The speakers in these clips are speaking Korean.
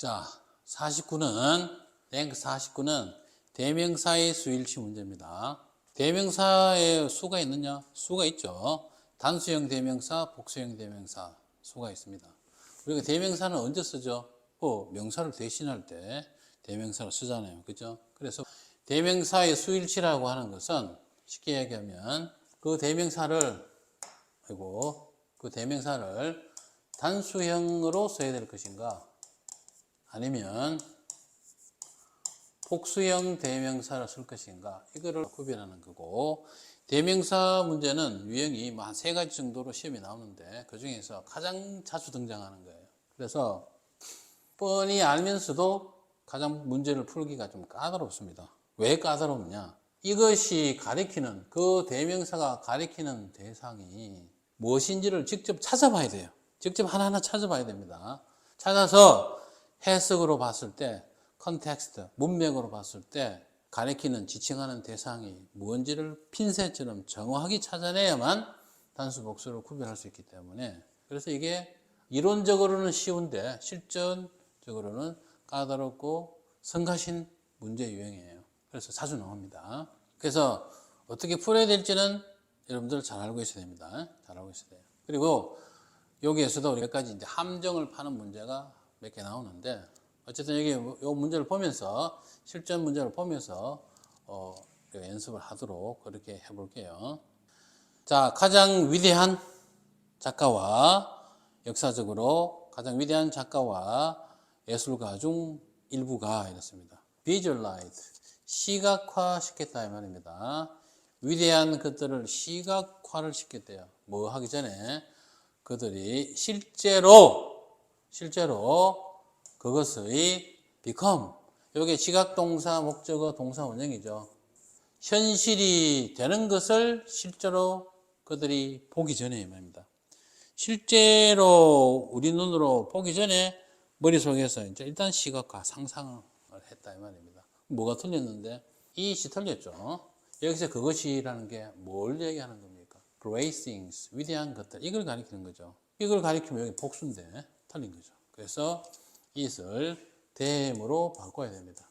자, 49는 대명사의 수일치 문제입니다. 대명사에 수가 있느냐? 수가 있죠. 단수형 대명사, 복수형 대명사 수가 있습니다. 우리가 대명사는 언제 쓰죠? 명사를 대신할 때 대명사를 쓰잖아요. 그죠? 그래서 대명사의 수일치라고 하는 것은 쉽게 얘기하면 그 대명사를 단수형으로 써야 될 것인가? 아니면 복수형 대명사를 쓸 것인가? 이거를 구별하는 거고, 대명사 문제는 유형이 한 3가지 정도로 시험에 나오는데 그 중에서 가장 자주 등장하는 거예요. 그래서 뻔히 알면서도 가장 문제를 풀기가 좀 까다롭습니다. 왜 까다롭냐? 이것이 가리키는, 그 대명사가 가리키는 대상이 무엇인지를 직접 찾아봐야 돼요. 직접 하나하나 찾아봐야 됩니다. 찾아서 해석으로 봤을 때, 컨텍스트, 문맥으로 봤을 때 가리키는, 지칭하는 대상이 무엇인지를 핀셋처럼 정확하게 찾아내야만 단수, 복수를 구별할 수 있기 때문에, 그래서 이게 이론적으로는 쉬운데 실전적으로는 까다롭고 성가신 문제 유형이에요. 그래서 자주 나옵니다. 그래서 어떻게 풀어야 될지는 여러분들 잘 알고 있어야 됩니다. 잘 알고 있어야 돼요. 그리고 여기에서도 여기까지 이제 함정을 파는 문제가 몇 개 나오는데, 어쨌든 여기 이 문제를 보면서, 실전 문제를 보면서 연습을 하도록 그렇게 해볼게요. 자, 가장 위대한 작가와, 역사적으로 가장 위대한 작가와 예술가 중 일부가 이렇습니다. Visualize, 시각화 시켰다 이 말입니다. 위대한 것들을 시각화를 시켰대요. 뭐 하기 전에 그들이 실제로 그것의 become, 이게 지각동사, 목적어, 동사 원형이죠. 현실이 되는 것을 실제로 그들이 보기 전에 말입니다. 실제로 우리 눈으로 보기 전에 머릿속에서 이제 일단 시각화, 상상을 했다 이 말입니다. 뭐가 틀렸는데? 이시 틀렸죠. 여기서 그것이라는 게 뭘 얘기하는 겁니까? Great things, 위대한 것들, 이걸 가리키는 거죠. 이걸 가리키면 여기 복수인데 틀린 거죠. 그래서 it을 대으로 바꿔야 됩니다.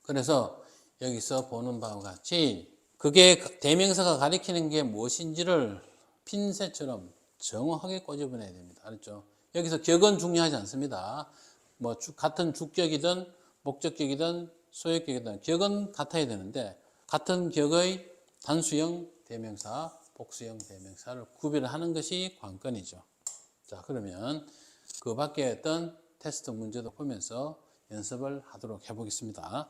그래서 여기서 보는 바와 같이 그게 대명사가 가리키는 게 무엇인지를 핀셋처럼 정확하게 꼬집어내야 됩니다. 알았죠? 여기서 격은 중요하지 않습니다. 뭐 같은 주격이든 목적격이든 소유격이든 격은 같아야 되는데, 같은 격의 단수형 대명사, 복수형 대명사를 구별하는 것이 관건이죠. 자, 그러면 그 밖에 어떤 테스트 문제도 보면서 연습을 하도록 해보겠습니다.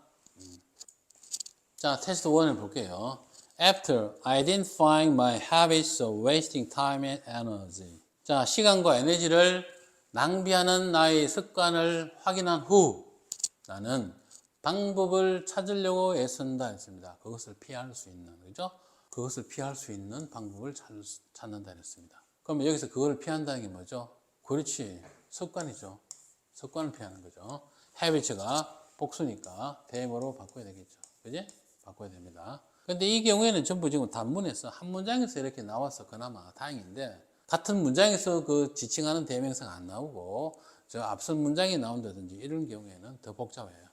자, 테스트 1을 볼게요. After identifying my habits of wasting time and energy. 자, 시간과 에너지를 낭비하는 나의 습관을 확인한 후 나는 방법을 찾으려고 애쓴다 했습니다. 그것을 피할 수 있는, 그죠? 그것을 피할 수 있는 방법을 찾는다 했습니다. 그럼 여기서 그걸 피한다는 게 뭐죠? 그렇지, 습관이죠. 습관을 피하는 거죠. habits가 복수니까 대명으로 바꿔야 되겠죠. 그지? 바꿔야 됩니다. 근데 이 경우에는 전부 지금 단문에서 한 문장에서 이렇게 나와서 그나마 다행인데, 같은 문장에서 그 지칭하는 대명사가 안 나오고 저 앞선 문장이 나온다든지 이런 경우에는 더 복잡해요.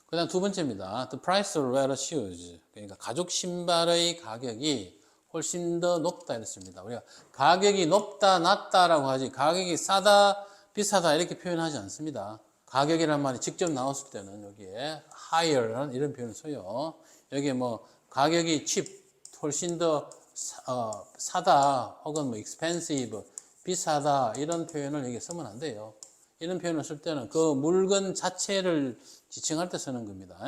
그 다음 두 번째입니다. The price of leather shoes. 그러니까 가죽 신발의 가격이 훨씬 더 높다 이랬습니다. 우리가 가격이 높다, 낮다라고 하지, 가격이 싸다, 비싸다 이렇게 표현하지 않습니다. 가격이란 말이 직접 나왔을 때는 여기에 higher라는 이런 표현을 써요. 여기에 뭐 가격이 cheap, 훨씬 더 사다, 혹은 뭐 expensive, 비싸다 이런 표현을 여기 쓰면 안 돼요. 이런 표현을 쓸 때는 그 물건 자체를 지칭할 때 쓰는 겁니다.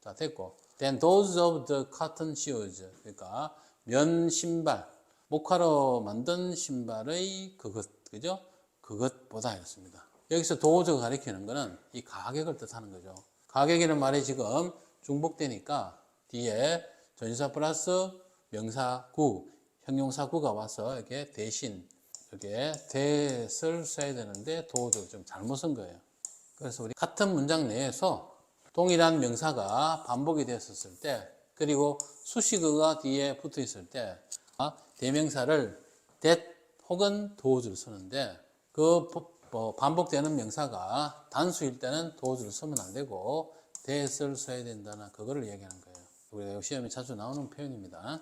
자, 됐고. Then those of the cotton shoes. 그러니까 면 신발, 목화로 만든 신발의 그것, 그죠? 그것보다 이렇습니다. 여기서 does가 가리키는 거는 이 가격을 뜻하는 거죠. 가격이라는 말이 지금 중복되니까 뒤에 전치사 플러스 명사구, 형용사구가 와서 이렇게 대신 이렇게 that을 써야 되는데 does 좀 잘못 쓴 거예요. 그래서 우리 같은 문장 내에서 동일한 명사가 반복이 되었을 때, 그리고 수식어가 뒤에 붙어 있을 때 대명사를 that 혹은 does를 쓰는데, 그 뭐 반복되는 명사가 단수일 때는 does를 쓰면 안 되고 that을 써야 된다는 그거를 얘기하는 거예요. 우리가 시험에 자주 나오는 표현입니다.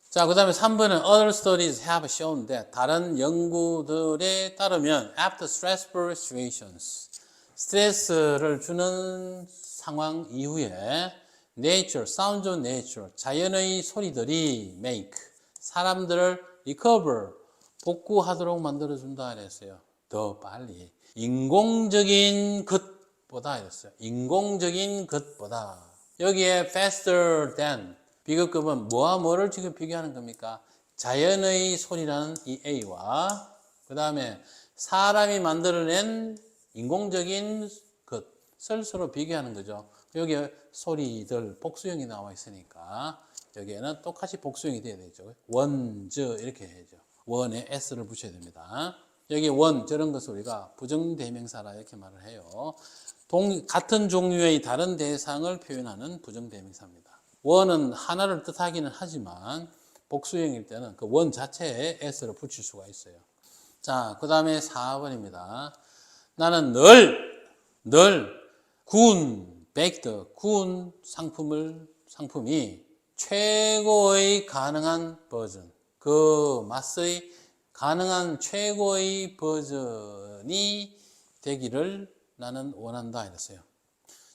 자, 그 다음에 3번은 other studies have shown that 다른 연구들에 따르면 after stressful situations 스트레스를 주는 상황 이후에 nature, sounds of nature 자연의 소리들이 make 사람들을 recover 복구하도록 만들어준다 이랬어요. 더 빨리 인공적인 것보다 이랬어요. 인공적인 것보다 여기에 faster than 비교급은 뭐와 뭐를 지금 비교하는 겁니까? 자연의 소리라는 이 A와 그 다음에 사람이 만들어낸 인공적인 것을 서로 비교하는 거죠. 여기 소리들 복수형이 나와 있으니까 여기에는 똑같이 복수형이 돼야 되죠. 원즈 이렇게 해야죠. 원에 s를 붙여야 됩니다. 여기 원 저런 것을 우리가 부정대명사라 이렇게 말을 해요. 같은 종류의 다른 대상을 표현하는 부정대명사입니다. 원은 하나를 뜻하기는 하지만 복수형일 때는 그 원 자체에 s를 붙일 수가 있어요. 자, 그 다음에 4번입니다. 나는 늘 구운 베이크드 구운 상품이 최고의 가능한 버전 그 맛의 가능한 최고의 버전이 되기를 나는 원한다 이랬어요.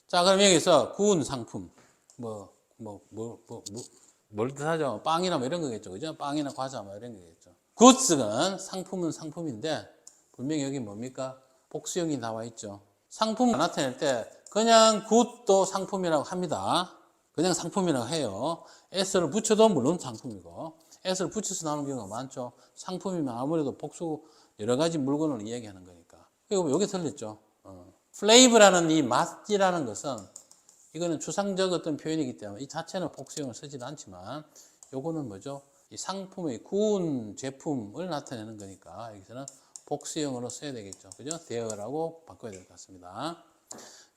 자, 그럼 여기서 구운 상품 뭘 뜻하죠? 빵이나 뭐 이런 거겠죠. 그죠? 빵이나 과자 뭐 이런 거겠죠. 굿즈는 상품은 상품인데 분명히 여기 뭡니까? 복수형이 나와 있죠. 상품을 나타낼 때 그냥 굿도 상품이라고 합니다. 그냥 상품이라고 해요. s를 붙여도 물론 상품이고 s를 붙여서 나오는 경우가 많죠. 상품이면 아무래도 복수 여러 가지 물건을 이야기하는 거니까. 그리고 여기 틀렸죠. 플레이브라는 이 맛이라는 것은 이거는 추상적 어떤 표현이기 때문에 이 자체는 복수형을 쓰지는 않지만 요거는 뭐죠? 이 상품의 구운 제품을 나타내는 거니까 여기서는 복수형으로 써야 되겠죠. 그죠? 대어라고 바꿔야 될 것 같습니다.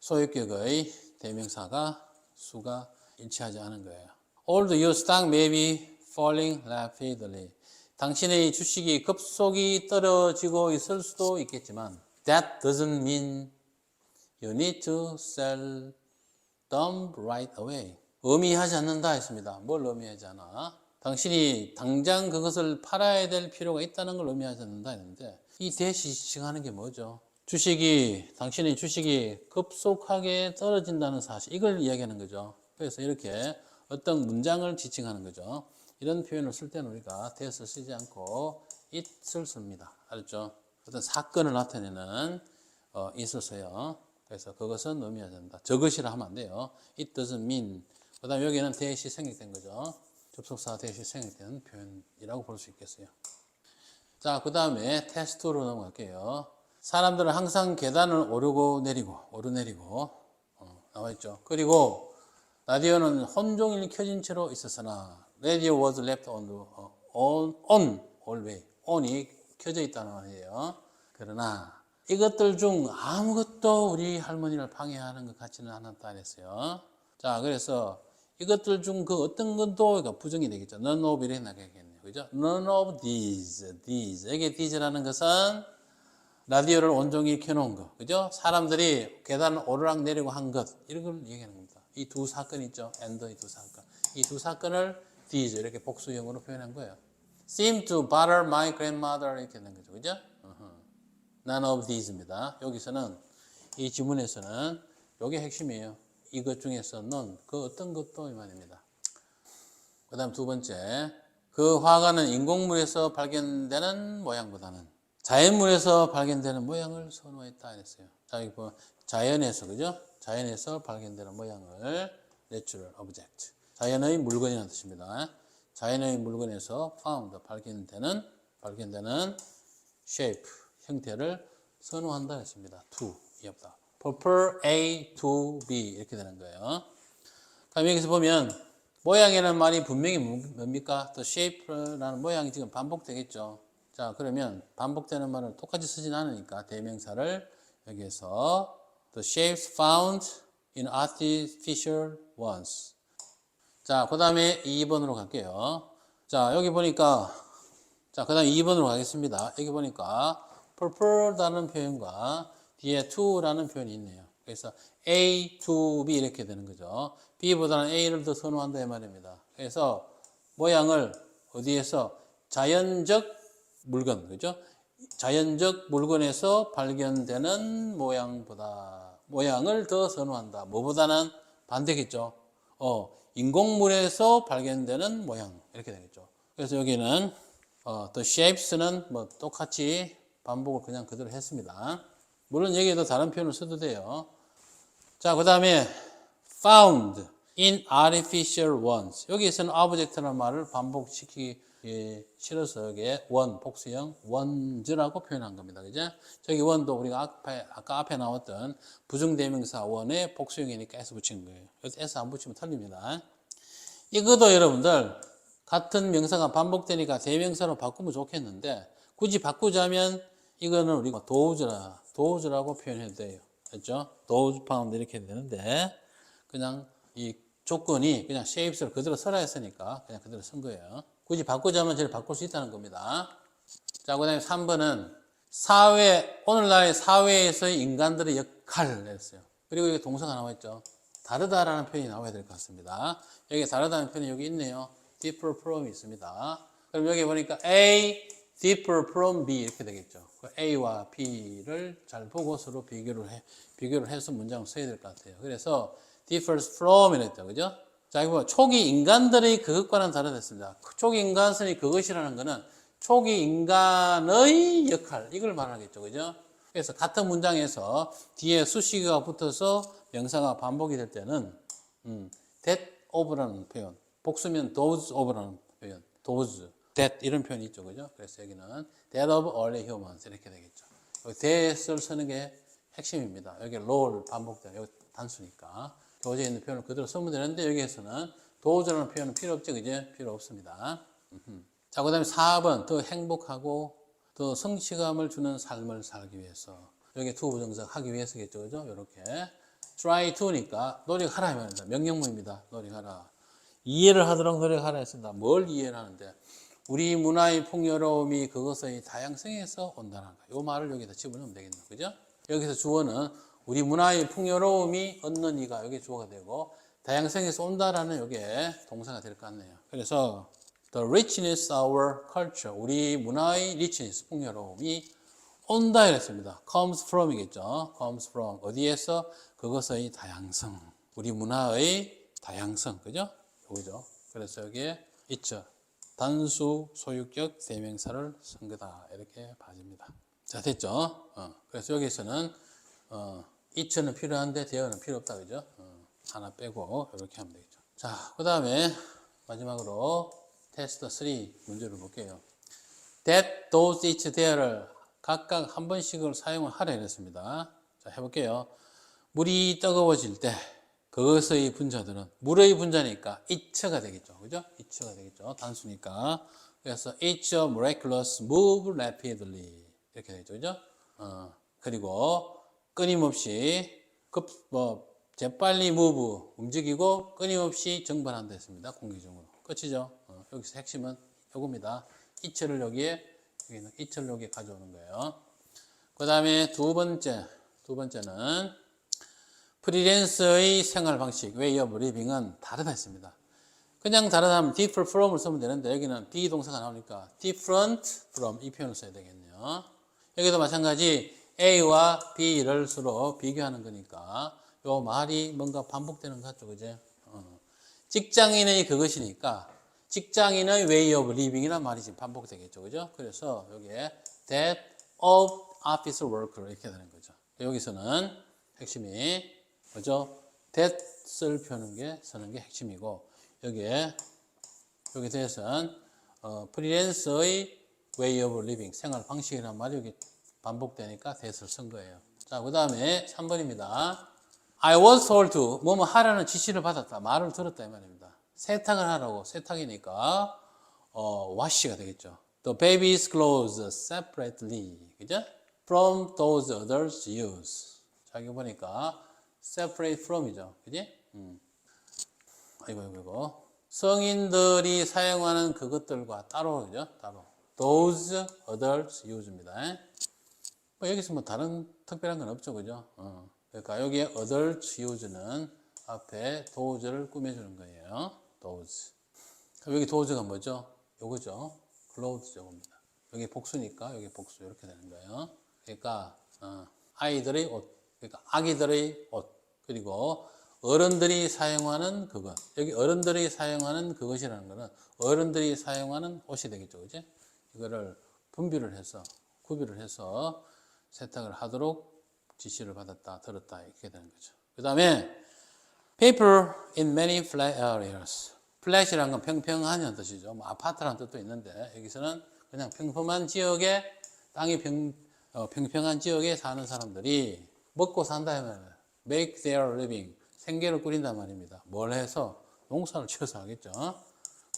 소유격의 대명사가 수가 일치하지 않은 거예요. All your stock may be falling rapidly. 당신의 주식이 급속히 떨어지고 있을 수도 있겠지만 that doesn't mean you need to sell them right away. 의미하지 않는다 했습니다. 뭘 의미하지 않아? 당신이 당장 그것을 팔아야 될 필요가 있다는 걸 의미하지 않는다 했는데 이 대시 지칭하는 게 뭐죠? 당신의 주식이 급속하게 떨어진다는 사실 이걸 이야기하는 거죠. 그래서 이렇게 어떤 문장을 지칭하는 거죠. 이런 표현을 쓸 때는 우리가 that을 쓰지 않고 it을 씁니다. 알았죠? 어떤 사건을 나타내는 it을 써요. 그래서 그것은 의미하지 않는다. 저것이라 하면 안 돼요. It doesn't mean. 그 다음에 여기는 that이 생략된 거죠. 접속사 that이 생략된 표현이라고 볼 수 있겠어요. 자, 그 다음에 테스트로 넘어갈게요. 사람들은 항상 계단을 오르내리고 나와 있죠. 그리고 라디오는 혼종일 켜진 채로 있었으나 radio was left on always. on이 켜져 있다는 말이에요. 그러나 이것들 중 아무것도 우리 할머니를 방해하는 것 같지는 않았다 그랬어요. 자, 그래서 이것들 중 그 어떤 것도 부정이 되겠죠. None of 이렇게 나가겠네요. 그죠? None of these. 여기 these라는 것은 라디오를 온종일 켜놓은 것. 그죠? 사람들이 계단을 오르락내리고 한 것. 이런 걸 얘기하는 겁니다. 이 두 사건 있죠. and 이 두 사건. 이 두 사건을 these 이렇게 복수형으로 표현한 거예요. seem to bother my grandmother 이렇게 된 거죠. 그죠? None of these입니다. 여기서는 이 지문에서는 이게 핵심이에요. 이것 중에서 none, 그 어떤 것도 이 말입니다. 그 다음 두 번째, 그 화가는 인공물에서 발견되는 모양보다는 자연물에서 발견되는 모양을 선호했다 했어요. 자, 여기 보면 자연에서, 그죠? 자연에서 발견되는 모양을 natural object. 자연의 물건이라는 뜻입니다. 자연의 물건에서 found, 발견되는 shape, 형태를 선호한다 했습니다. to, 이었다. prefer A to B 이렇게 되는 거예요. 그럼 여기서 보면 모양이라는 말이 분명히 뭡니까? The shape라는 모양이 지금 반복되겠죠. 자, 그러면 반복되는 말을 똑같이 쓰진 않으니까 대명사를 여기에서 the shapes found in artificial ones. 자, 그 다음에 2번으로 갈게요. 자, 여기 보니까 자, 그 다음에 2번으로 가겠습니다. 여기 보니까 prefer라는 표현과 뒤에 to라는 표현이 있네요. 그래서 A to B 이렇게 되는 거죠. B보다는 A를 더 선호한다 이 말입니다. 그래서 모양을 어디에서 자연적 물건, 그죠? 자연적 물건에서 발견되는 모양을 더 선호한다. 뭐보다는 반대겠죠. 인공물에서 발견되는 모양 이렇게 되겠죠. 그래서 여기는 the shapes는 뭐 똑같이 반복을 그냥 그대로 했습니다. 물론 여기에도 다른 표현을 써도 돼요. 자, 그 다음에 found in artificial ones. 여기에서는 object라는 말을 반복시키기 싫어서 여기에 one, 복수형 ones라고 표현한 겁니다. 그죠? 저기 one도 우리가 아까 앞에 나왔던 부정대명사 one의 복수형이니까 s 붙인 거예요. 그래서 s 안 붙이면 틀립니다. 이것도 여러분들 같은 명사가 반복되니까 대명사로 바꾸면 좋겠는데 굳이 바꾸자면 이거는 우리가 does라고 표현해도 돼요. 그렇죠? does found 이렇게 되는데 그냥 이 조건이 그냥 shapes를 그대로 써라 했으니까 그냥 그대로 쓴 거예요. 굳이 바꾸자면 저를 바꿀 수 있다는 겁니다. 자, 그 다음에 3번은 오늘날의 사회에서의 인간들의 역할을 했어요. 그리고 여기 동사가 나와 있죠. 다르다라는 표현이 나와야 될 것 같습니다. 여기 다르다는 표현이 여기 있네요. differ from이 있습니다. 그럼 여기 보니까 A differ from B 이렇게 되겠죠. A와 B를 잘 보고 서로 비교를 해서 문장을 써야 될 것 같아요. 그래서 differs from 이랬죠. 그죠? 자, 이거 초기 인간들의 그것과는 다르겠습니다. 초기 인간의 그것이라는 거는 초기 인간의 역할, 이걸 말하겠죠. 그죠? 그래서 같은 문장에서 뒤에 수식어가 붙어서 명사가 반복이 될 때는 that of라는 표현, 복수면 those of라는 표현, those, that 이런 표현이 있죠. 그죠? 그래서 여기는 that of all humans 이렇게 되겠죠. 여기 that을 쓰는 게 핵심입니다. 여기 roll 반복돼요. 여기 단수니까. 교재에 있는 표현을 그대로 쓰면 되는데 여기에서는 does라는 표현은 필요 없죠. 그죠? 필요 없습니다. 자, 그 다음에 4번 더 행복하고 더 성취감을 주는 삶을 살기 위해서 여기 to 부정사 하기 위해서겠죠. 그죠? 이렇게 try to니까 노력하라 이 말입니다. 명령문입니다. 노력하라. 이해를 하도록 노력하라 했습니다. 뭘 이해를 하는데 우리 문화의 풍요로움이 그것의 다양성에서 온다는 거예요. 이 말을 여기다 집어넣으면 되겠네요. 그죠? 여기서 주어는 우리 문화의 풍요로움이 얻는 이가 여기 주어가 되고 다양성에서 온다라는 이게 동사가 될 것 같네요. 그래서 the richness of our culture, 우리 문화의 richness, 풍요로움이 온다 이랬습니다. comes from이겠죠. comes from 어디에서? 그것의 다양성, 우리 문화의 다양성, 그죠? 요거죠. 그래서 여기에 있죠. 단수 소유격 대명사를 쓴 거다 이렇게 봐집니다. 자, 됐죠? 그래서 여기서는 it는 필요한데 there는 필요 없다, 그죠? 하나 빼고 이렇게 하면 되겠죠. 자, 그 다음에 마지막으로 테스트 3 문제를 볼게요. that, those, each, there를 각각 한 번씩을 사용을 하라 이랬습니다. 자, 해볼게요. 물이 뜨거워질 때 그것의 분자들은 물의 분자니까 each가 되겠죠. 그죠? each가 되겠죠. 단수니까. 그래서 each miraculous move rapidly 이렇게 되죠. 그죠? 그리고 끊임없이 재빨리 move 움직이고 끊임없이 증발한다 했습니다. 공기 중으로. 끝이죠. 여기서 핵심은 이겁니다. each를 여기는 each를 여기에 가져오는 거예요. 그 다음에 두 번째는 프리랜서의 생활 방식, way of living은 다르다 했습니다. 그냥 다르다 하면 differ from을 쓰면 되는데 여기는 비동사가 나오니까 different from 이 표현을 써야 되겠네요. 여기도 마찬가지 A와 B를 서로 비교하는 거니까 요 말이 뭔가 반복되는 것 같죠, 그죠? 직장인의 그것이니까 직장인의 way of living이란 말이 지금 반복되겠죠, 그죠? 그래서 여기에 that of office worker 이렇게 되는 거죠. 여기서는 핵심이 뭐죠? that을 쓰는 게 핵심이고 여기에 여기 대해서는 프리랜서의 way of living 생활 방식이란 말이 여기 반복되니까 that을 쓴 거예요. 자, 그 다음에 3번입니다. I was told to 뭐뭐 하라는 지시를 받았다. 말을 들었다 이 말입니다. 세탁을 하라고 세탁이니까 wash가 되겠죠. The baby's clothes separately 그죠? From those others use. 자, 여기 보니까 separate from이죠. 그지? 아이고. 성인들이 사용하는 그것들과 따로, 그죠? 따로. Those others use입니다. 뭐 여기서 뭐 다른 특별한 건 없죠, 그죠? 그러니까 여기에 adult use는 앞에 does를 꾸며주는 거예요. does. 그럼 여기 does가 뭐죠? 요거죠. clothes 요겁니다. 여기 복수니까 여기 복수 이렇게 되는 거예요. 그러니까 아이들의 옷, 그러니까 아기들의 옷, 그리고 어른들이 사용하는 그것. 여기 어른들이 사용하는 그것이라는 거는 어른들이 사용하는 옷이 되겠죠, 그지? 이거를 분비를 해서 구비를 해서 세탁을 하도록 지시를 받았다, 들었다 이렇게 되는 거죠. 그 다음에 paper in many flat areas. flat이라는 건 평평하냐는 뜻이죠. 뭐 아파트라는 뜻도 있는데 여기서는 그냥 평범한 지역에 땅이 평평한 지역에 사는 사람들이 먹고 산다 하면 make their living 생계를 꾸린단 말입니다. 뭘 해서 농사를 지어서 하겠죠.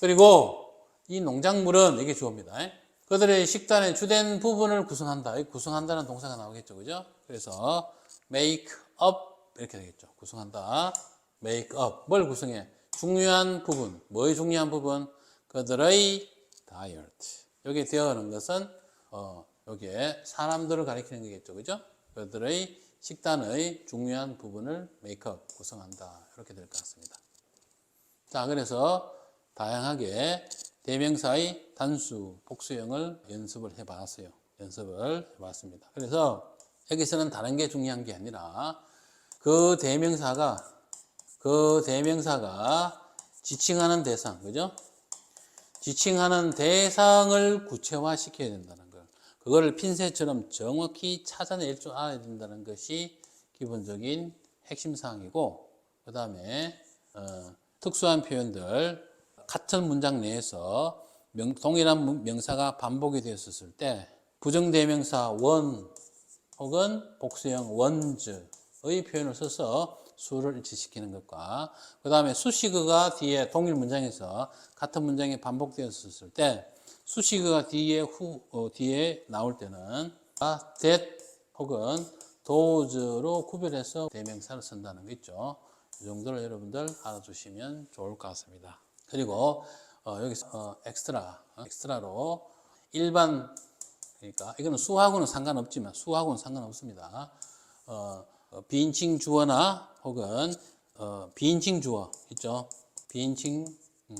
그리고 이 농작물은 이게 주어입니다. 그들의 식단의 주된 부분을 구성한다. 구성한다는 동사가 나오겠죠. 그죠? 그래서 make up 이렇게 되겠죠. 구성한다. make up. 뭘 구성해? 중요한 부분. 뭐의 중요한 부분? 그들의 diet. 여기에 되어가는 것은 여기에 사람들을 가리키는 거겠죠. 그죠? 그들의 식단의 중요한 부분을 make up, 구성한다. 이렇게 될 것 같습니다. 자, 그래서 다양하게 대명사의 단수, 복수형을 연습을 해봤어요. 연습을 해봤습니다. 그래서 여기서는 다른 게 중요한 게 아니라 그 대명사가 지칭하는 대상, 그죠? 지칭하는 대상을 구체화시켜야 된다는 걸. 그거를 핀셋처럼 정확히 찾아낼 줄 알아야 된다는 것이 기본적인 핵심 사항이고, 그 다음에 특수한 표현들, 같은 문장 내에서 동일한 명사가 반복이 되었을 때 부정대명사 원 혹은 복수형 원즈의 표현을 써서 수를 일치시키는 것과 그 다음에 수식어가 뒤에 동일 문장에서 같은 문장이 반복되었을 때 수식어가 뒤에 나올 때는 that 혹은 those로 구별해서 대명사를 쓴다는 거 있죠. 이 정도를 여러분들 알아두시면 좋을 것 같습니다. 그리고 여기서 엑스트라로 일반, 그러니까 이거는 수하고는 상관없습니다. 비인칭 주어나 혹은 비인칭 주어 있죠. 비인칭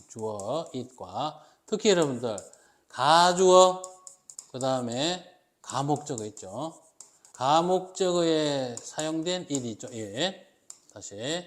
주어 it과 특히 여러분들 가주어 그 다음에 가목적어 있죠. 가목적어에 사용된 it 있죠. 예. 다시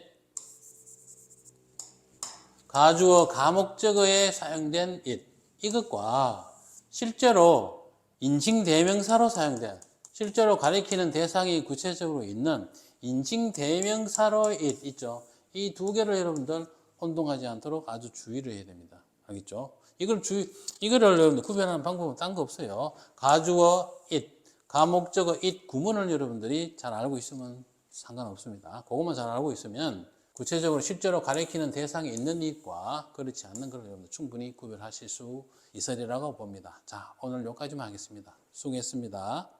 가주어 가목적어에 사용된 it 이것과 실제로 인칭대명사로 사용된 실제로 가리키는 대상이 구체적으로 있는 인칭대명사로 it 있죠. 이 두 개를 여러분들 혼동하지 않도록 아주 주의를 해야 됩니다. 알겠죠? 이거를 여러분들 구별하는 방법은 딴 거 없어요. 가주어 it, 가목적어 it 구문을 여러분들이 잘 알고 있으면 상관없습니다. 그것만 잘 알고 있으면 구체적으로 실제로 가리키는 대상이 있는 it과 그렇지 않는 걸 여러분들 충분히 구별하실 수 있으리라고 봅니다. 자, 오늘 여기까지만 하겠습니다. 수고했습니다.